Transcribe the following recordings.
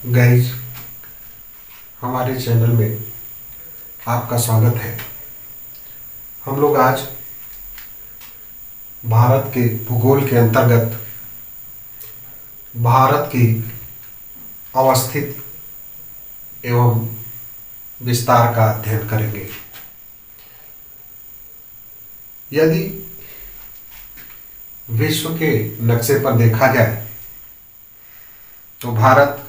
Guys, हमारे channel में आपका स्वागत है। हम लोग आज भारत के भूगोल के अंतर्गत भारत की अवस्थित एवं विस्तार का अध्ययन करेंगे। यदि विश्व के नक्शे पर देखा जाए तो भारत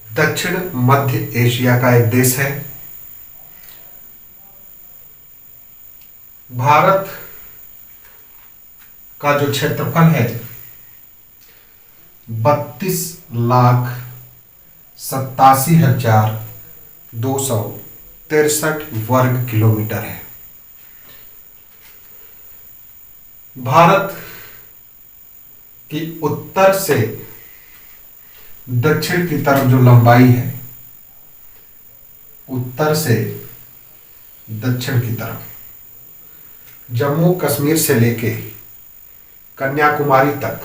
दक्षिण मध्य एशिया का एक देश है। भारत का जो क्षेत्रफल है 32,87,263 वर्ग किलोमीटर है। भारत की उत्तर से दक्षिण की तरफ जो लंबाई है, उत्तर से दक्षिण की तरफ जम्मू कश्मीर से लेके कन्याकुमारी तक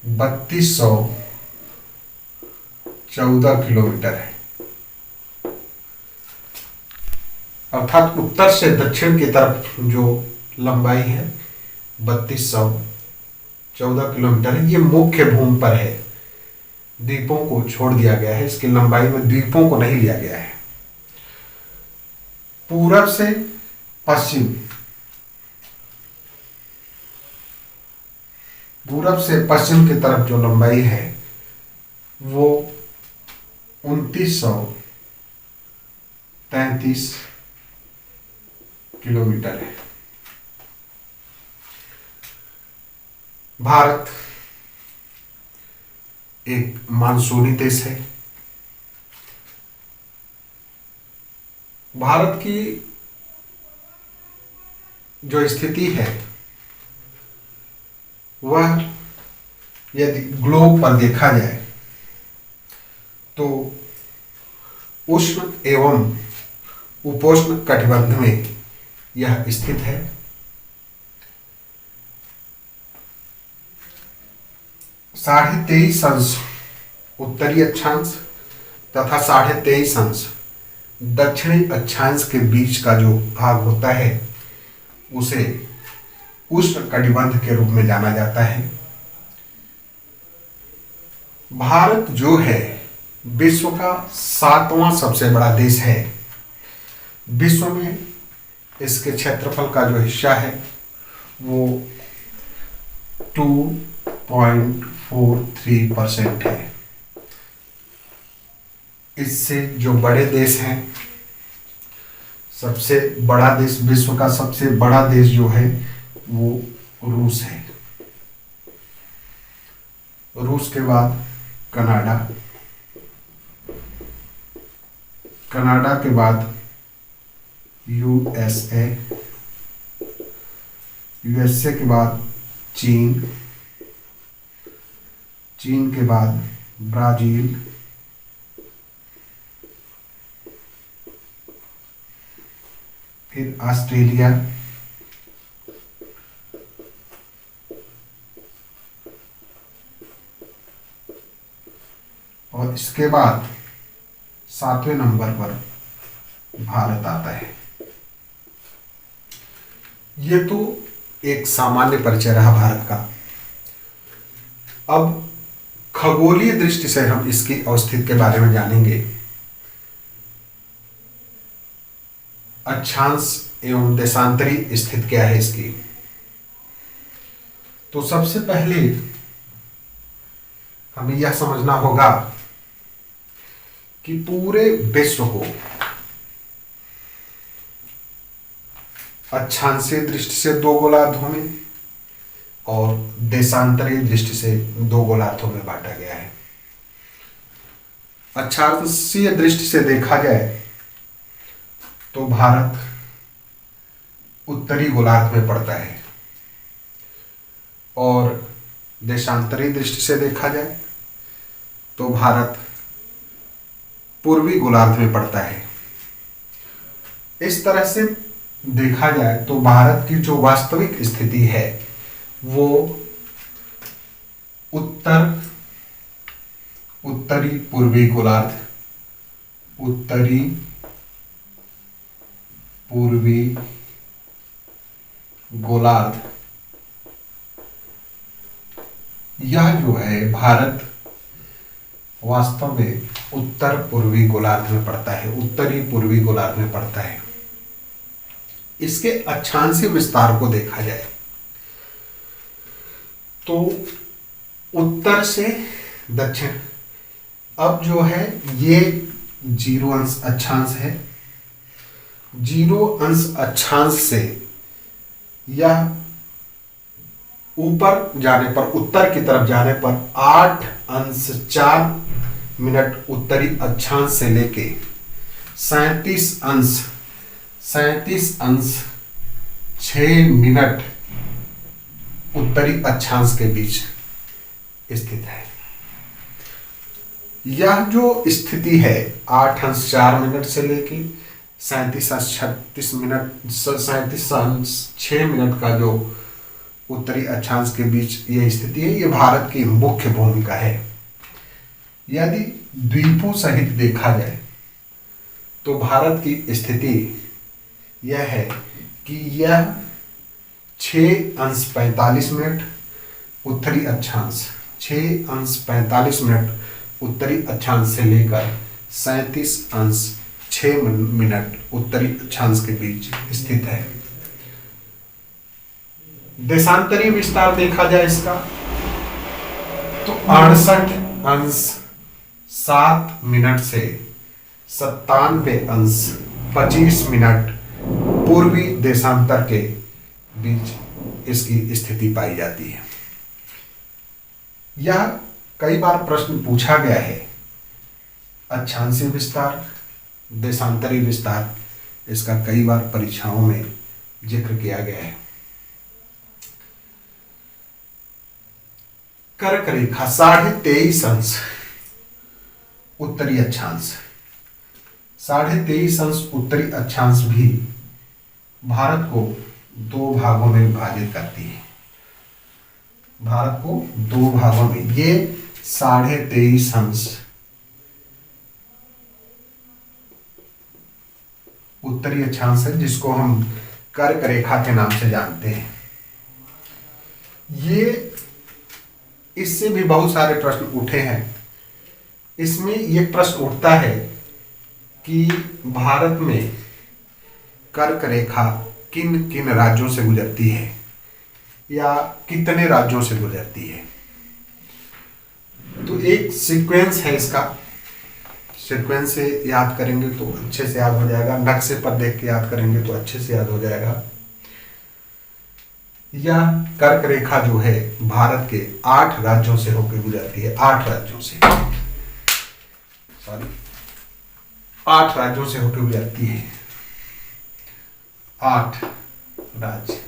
3214 किलोमीटर है। अर्थात उत्तर से दक्षिण की तरफ जो लंबाई है 3214 किलोमीटर है। ये मुख्य भूमि पर है, द्वीपों को छोड़ दिया गया है। इसकी लंबाई में द्वीपों को नहीं लिया गया है। पूरब से पश्चिम, पूरब से पश्चिम की तरफ जो लंबाई है वो 2933 किलोमीटर है। भारत एक मानसूनी देश है। भारत की जो स्थिति है वह यदि ग्लोब पर देखा जाए तो उष्ण एवं उपोष्ण कटिबंध में यह स्थित है। साढ़े 23 अंश उत्तरी अक्षांश तथा 23.5 अंश दक्षिणी अक्षांश के बीच का जो भाग होता है उसे उष्ण कटिबंध के रूप में जाना जाता है। भारत जो है विश्व का 7वां सबसे बड़ा देश है। विश्व में इसके क्षेत्रफल का जो हिस्सा है वो 2.43% है। इससे जो बड़े देश हैं, सबसे बड़ा देश, विश्व का सबसे बड़ा देश जो है वो रूस है। रूस के बाद कनाडा, कनाडा के बाद यूएसए, यूएसए के बाद चीन, चीन के बाद ब्राजील, फिर ऑस्ट्रेलिया, और इसके बाद 7वें नंबर पर भारत आता है। ये तो एक सामान्य परिचय रहा भारत का। अब खगोलीय दृष्टि से हम इसकी अवस्थिति के बारे में जानेंगे। अक्षांश एवं देशांतरी स्थिति क्या है इसकी। तो सबसे पहले हमें यह समझना होगा कि पूरे विश्व को अक्षांशीय दृष्टि से दो गोलार्धों में और देशांतरीय दृष्टि से दो गोलार्धों में बांटा गया है। अक्षांशीय दृष्टि से देखा जाए तो भारत उत्तरी गोलार्ध में पड़ता है, और देशांतरीय दृष्टि से देखा जाए तो भारत पूर्वी गोलार्ध में पड़ता है। इस तरह से देखा जाए तो भारत की जो वास्तविक स्थिति है वो उत्तर उत्तरी पूर्वी गोलार्ध, उत्तरी पूर्वी गोलार्ध, यह जो है भारत वास्तव में उत्तर पूर्वी गोलार्ध में पड़ता है, उत्तरी पूर्वी गोलार्ध में पड़ता है। इसके अक्षांशीय विस्तार को देखा जाए तो उत्तर से दक्षिण, अब जो है ये 0 अंश अक्षांश है, 0 अंश अक्षांश से यह ऊपर जाने पर, उत्तर की तरफ जाने पर 8 अंश 4 मिनट उत्तरी अक्षांश से लेके 37 अंश 6 मिनट उत्तरी अक्षांश के बीच स्थित है। यह जो स्थिति है 8 अंश 4 मिनट से लेके 37 अंश 36 मिनट, 37 अंश 6 मिनट का जो उत्तरी अक्षांश के बीच यह स्थिति है, यह भारत की मुख्य भूमिका है। यदि द्वीपों सहित देखा जाए तो भारत की स्थिति यह है कि यह 6 अंश 45 मिनट उत्तरी अक्षांश, 6 अंश 45 मिनट उत्तरी अक्षांश से लेकर 37 अंश 6 मिनट उत्तरी अक्षांश के बीच स्थित है। देशांतरीय विस्तार देखा जाए इसका तो 68 अंश 7 मिनट से 97 अंश 25 मिनट पूर्वी देशांतर के बीच इसकी स्थिति पाई जाती है। यह कई बार प्रश्न पूछा गया है, अक्षांशीय विस्तार, देशांतरीय विस्तार, इसका कई बार परीक्षाओं में जिक्र किया गया है। कर्क रेखा 23.5 अंश उत्तरी अक्षांश, 23.5 अंश उत्तरी अक्षांश भी भारत को 2 भागों में विभाजित करती है। भारत को 2 भागों में, ये 23.5 अंश उत्तरी अक्षांश है जिसको हम कर्क रेखा के नाम से जानते हैं। ये इससे भी बहुत सारे प्रश्न उठे हैं। इसमें यह प्रश्न उठता है कि भारत में कर्क रेखा किन किन राज्यों से गुजरती है या कितने राज्यों से गुजरती है। तो एक सीक्वेंस है इसका, सीक्वेंस से याद करेंगे तो अच्छे से याद हो जाएगा, नक्शे पर देख के याद करेंगे तो अच्छे से याद हो जाएगा। यह कर्क रेखा जो है भारत के 8 राज्यों से होकर गुजरती है, 8 राज्यों से, सॉरी 8 राज्यों से होकर गुजरती है, 8 राज्य,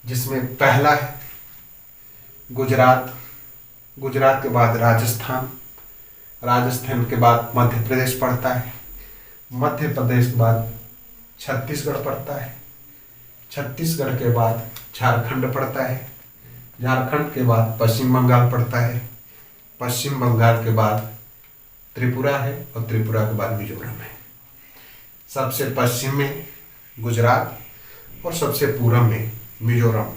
जिसमें पहला है गुजरात, गुजरात के बाद राजस्थान, राजस्थान के बाद मध्य प्रदेश पड़ता है, मध्य प्रदेश के बाद छत्तीसगढ़ पड़ता है, छत्तीसगढ़ के बाद झारखंड पड़ता है, झारखंड के बाद पश्चिम बंगाल पड़ता है, पश्चिम बंगाल के बाद त्रिपुरा है और त्रिपुरा के बाद मिजोरम है। सबसे पश्चिम में गुजरात और सबसे पूर्व में मिजोरम।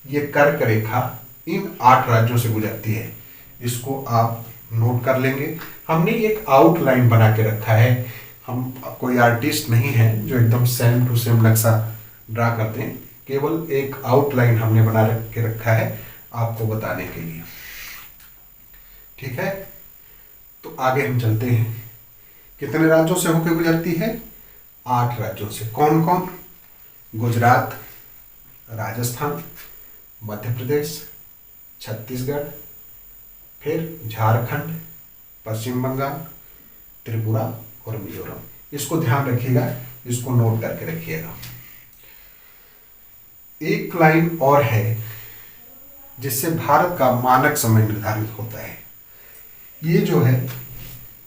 ये कर्क रेखा इन 8 राज्यों से गुजरती है। इसको आप नोट कर लेंगे। हमने एक आउटलाइन बना के रखा है, हम कोई आर्टिस्ट नहीं है जो एकदम सेम टू सेम नक्शा ड्रा करते हैं, केवल एक आउटलाइन हमने बना के रखा है आपको बताने के लिए। ठीक है, तो आगे हम चलते हैं। कितने राज्यों से होकर गुजरती है? 8 राज्यों से। कौन कौन? गुजरात, राजस्थान, मध्य प्रदेश, छत्तीसगढ़, फिर झारखंड, पश्चिम बंगाल, त्रिपुरा और मिजोरम। इसको ध्यान रखिएगा, इसको नोट करके रखिएगा। एक लाइन और है जिससे भारत का मानक समय निर्धारित होता है। ये जो है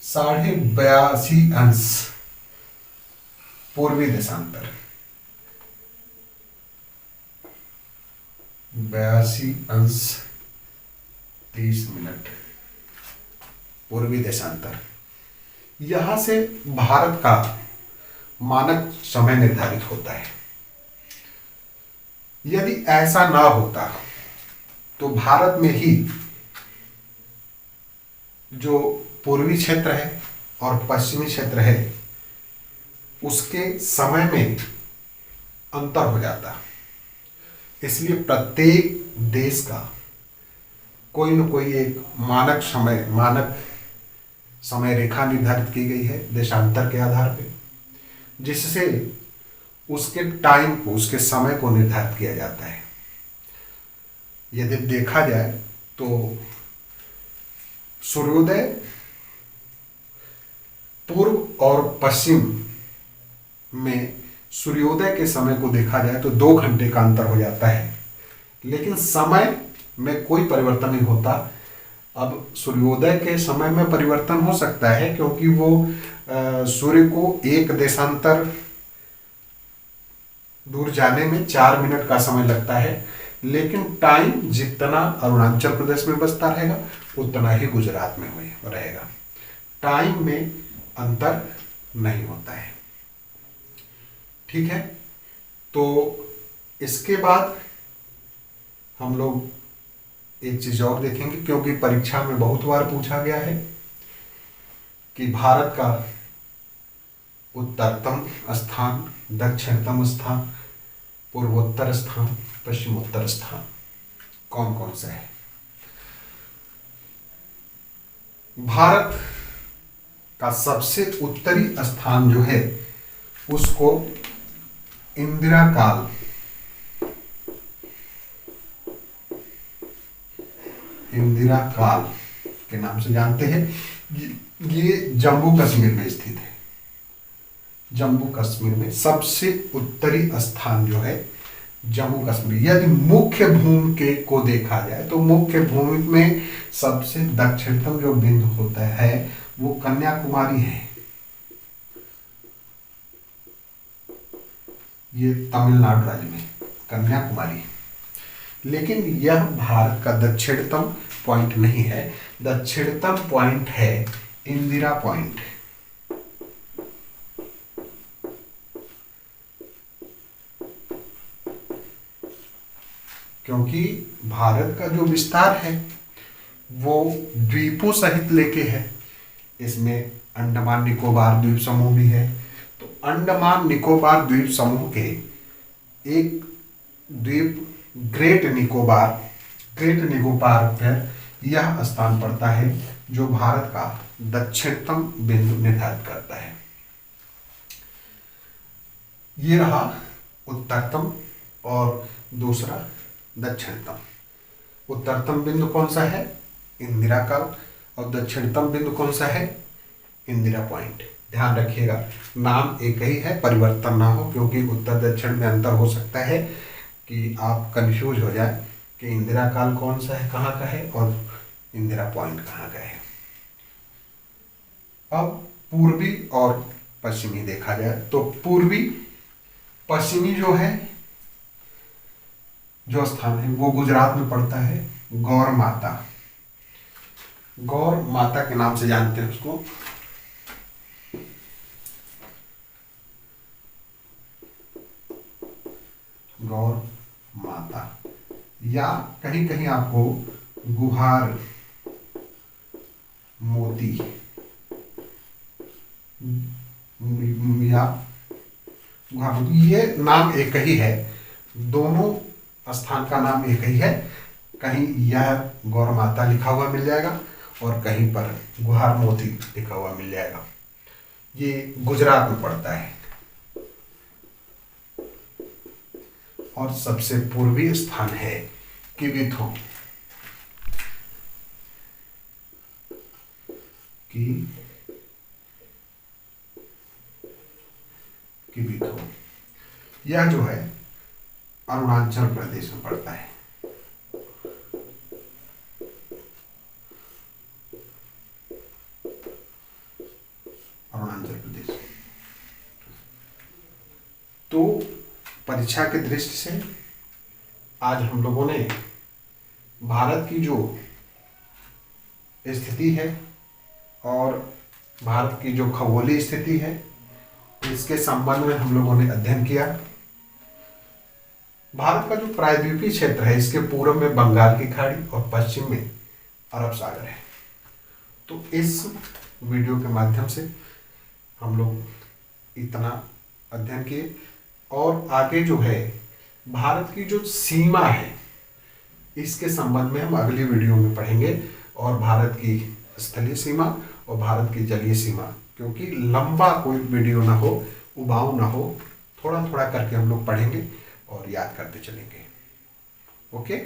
82.5 अंश पूर्वी देशांतर, 82 अंश 30 मिनट पूर्वी देशांतर। यहां से भारत का मानक समय निर्धारित होता है। यदि ऐसा ना होता तो भारत में ही जो पूर्वी क्षेत्र है और पश्चिमी क्षेत्र है उसके समय में अंतर हो जाता। इसलिए प्रत्येक देश का कोई न कोई एक मानक समय रेखा निर्धारित की गई है देशांतर के आधार पे, जिससे उसके टाइम को, उसके समय को निर्धारित किया जाता है। यदि देखा जाए तो सूर्योदय पूर्व और पश्चिम में सूर्योदय के समय को देखा जाए तो 2 घंटे का अंतर हो जाता है, लेकिन समय में कोई परिवर्तन नहीं होता। अब सूर्योदय के समय में परिवर्तन हो सकता है क्योंकि वो सूर्य को एक देशांतर दूर जाने में 4 मिनट का समय लगता है, लेकिन टाइम जितना अरुणाचल प्रदेश में बचता रहेगा उतना ही गुजरात में रहेगा। टाइम में अंतर नहीं होता है। ठीक है, तो इसके बाद हम लोग एक चीज और देखेंगे, क्योंकि परीक्षा में बहुत बार पूछा गया है कि भारत का उत्तरतम स्थान, दक्षिणतम स्थान, पूर्वोत्तर स्थान, पश्चिमोत्तर स्थान कौन कौन सा है। भारत का सबसे उत्तरी स्थान जो है उसको इंदिरा काल के नाम से जानते हैं। ये जम्मू कश्मीर में स्थित है। जम्मू कश्मीर में सबसे उत्तरी स्थान जो है जम्मू कश्मीर। यदि मुख्य भूमि को देखा जाए तो मुख्य भूमि में सबसे दक्षिणतम जो बिंदु होता है वो कन्याकुमारी है। ये तमिलनाडु राज्य में कन्याकुमारी। लेकिन यह भारत का दक्षिणतम पॉइंट नहीं है। दक्षिणतम पॉइंट है इंदिरा पॉइंट। क्योंकि भारत का जो विस्तार है वो द्वीपों सहित लेके है। इसमें अंडमान निकोबार द्वीप समूह भी है। तो अंडमान निकोबार द्वीप समूह के एक द्वीप ग्रेट निकोबार पर यह स्थान पड़ता है जो भारत का दक्षिणतम बिंदु निर्धारित करता है। ये रहा उत्तरतम और दूसरा दक्षिणतम। उत्तरतम बिंदु कौन सा है? इंदिरा काल। और दक्षिणतम बिंदु कौन सा है? इंदिरा पॉइंट। ध्यान रखिएगा, नाम एक ही है, परिवर्तन ना हो, क्योंकि उत्तर दक्षिण में अंतर हो सकता है कि आप कंफ्यूज हो जाए कि इंदिरा काल कौन सा है, कहाँ का है, और इंदिरा पॉइंट कहाँ का है। अब पूर्वी और पश्चिमी देखा जाए तो पूर्वी पश्चिमी जो है, जो स्थान है वो गुजरात में पड़ता है। गौर माता के नाम से जानते हैं उसको। गौर माता, या कहीं कहीं आपको गुहार मोती या गुहार मोती, ये नाम एक ही है। दोनों स्थान का नाम एक ही है। कहीं यह गौर माता लिखा हुआ मिल जाएगा और कहीं पर गुहार मोती लिखा हुआ मिल जाएगा। ये गुजरात में पड़ता है। और सबसे पूर्वी स्थान है किबिथो। किबिथो यह जो है अरुणाचल प्रदेश में पड़ता है। अरुणाचल प्रदेश। तो परीक्षा की दृष्टि से आज हम लोगों ने भारत की जो स्थिति है और भारत की जो खगोलीय स्थिति है इसके संबंध में हम लोगों ने अध्ययन किया। भारत का जो प्रायद्वीपीय क्षेत्र है इसके पूर्व में बंगाल की खाड़ी और पश्चिम में अरब सागर है। तो इस वीडियो के माध्यम से हम लोग इतना अध्ययन किए और आगे जो है भारत की जो सीमा है इसके संबंध में हम अगली वीडियो में पढ़ेंगे, और भारत की स्थलीय सीमा और भारत की जलीय सीमा, क्योंकि लंबा कोई वीडियो ना हो, उबाऊ ना हो, थोड़ा थोड़ा करके हम लोग पढ़ेंगे और याद करते चलेंगे। ओके।